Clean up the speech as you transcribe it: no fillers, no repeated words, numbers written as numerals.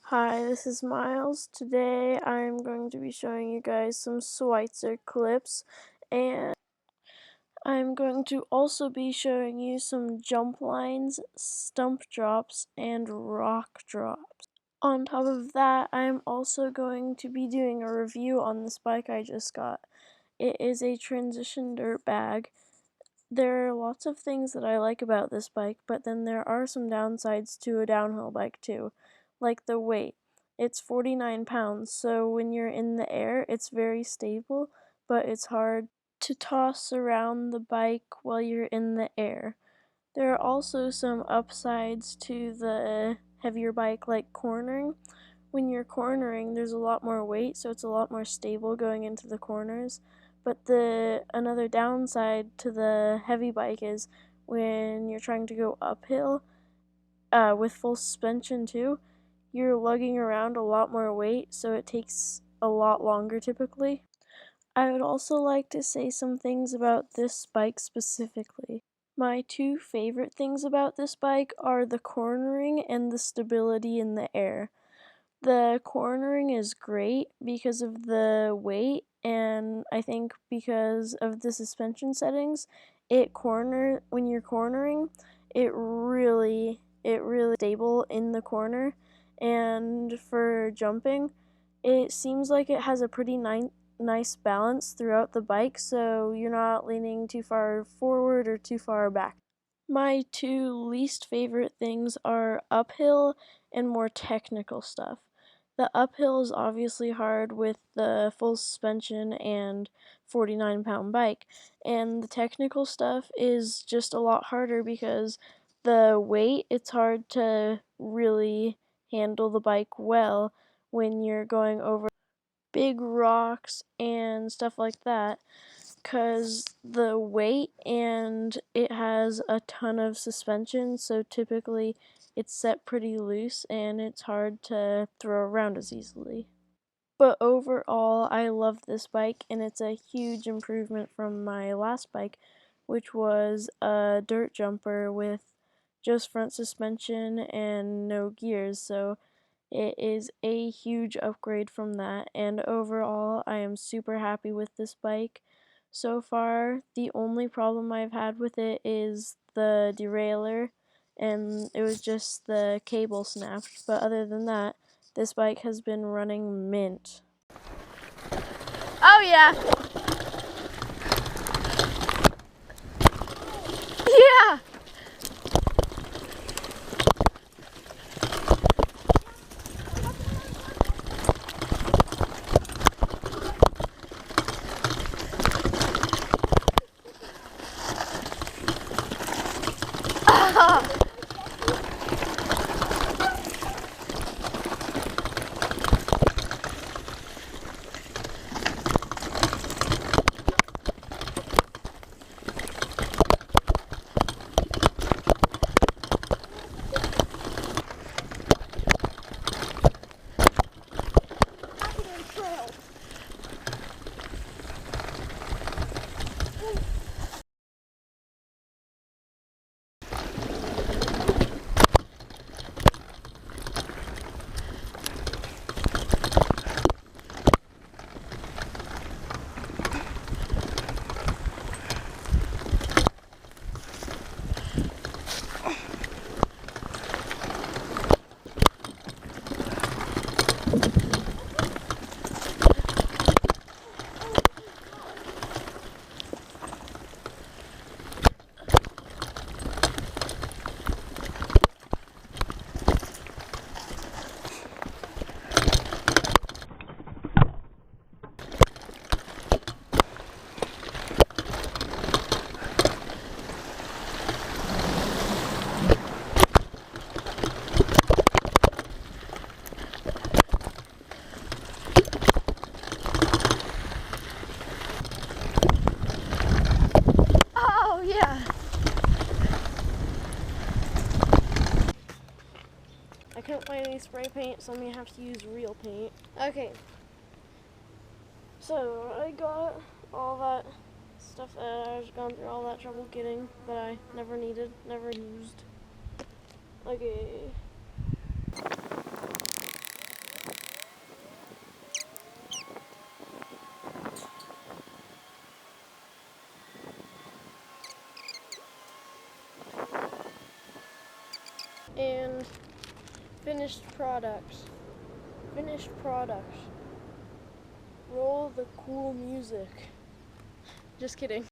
Hi, this is Miles. Today I'm going to be showing you guys some Schweitzer clips, and I'm going to also be showing you some jump lines, stump drops, and rock drops. On top of that, I'm also going to be doing a review on this bike I just got. It is a transition dirt bag. There are lots of things that I like about this bike, but then there are some downsides to a downhill bike too, like the weight. It's 49 pounds, so when you're in the air, it's very stable, but it's hard to toss around the bike while you're in the air. There are also some upsides to the heavier bike, like cornering. When you're cornering, there's a lot more weight, so it's a lot more stable going into the corners. But another downside to the heavy bike is when you're trying to go uphill, with full suspension too, you're lugging around a lot more weight, so it takes a lot longer typically. I would also like to say some things about this bike specifically. My two favorite things about this bike are the cornering and the stability in the air. The cornering is great because of the weight, and I think because of the suspension settings, when you're cornering, it really stable in the corner. And for jumping, it seems like it has a pretty nice balance throughout the bike, so you're not leaning too far forward or too far back. My two least favorite things are uphill and more technical stuff. The uphill is obviously hard with the full suspension and 49-pound bike, and the technical stuff is just a lot harder because the weight, it's hard to really handle the bike well when you're going over big rocks and stuff like that, because the weight and it has a ton of suspension, so typically it's set pretty loose and it's hard to throw around as easily. But overall, I love this bike, and it's a huge improvement from my last bike, which was a dirt jumper with just front suspension and no gears, so it is a huge upgrade from that, and overall, I am super happy with this bike. So far, the only problem I've had with it is the derailleur, and it was just the cable snapped, but other than that, this bike has been running mint. Oh yeah. Yeah. Oh yeah. I couldn't find any spray paint, so I'm gonna have to use real paint. Okay. So I got all that stuff that I've gone through all that trouble getting that I never needed, never used. Okay. And finished products. Finished products. Roll the cool music. Just kidding.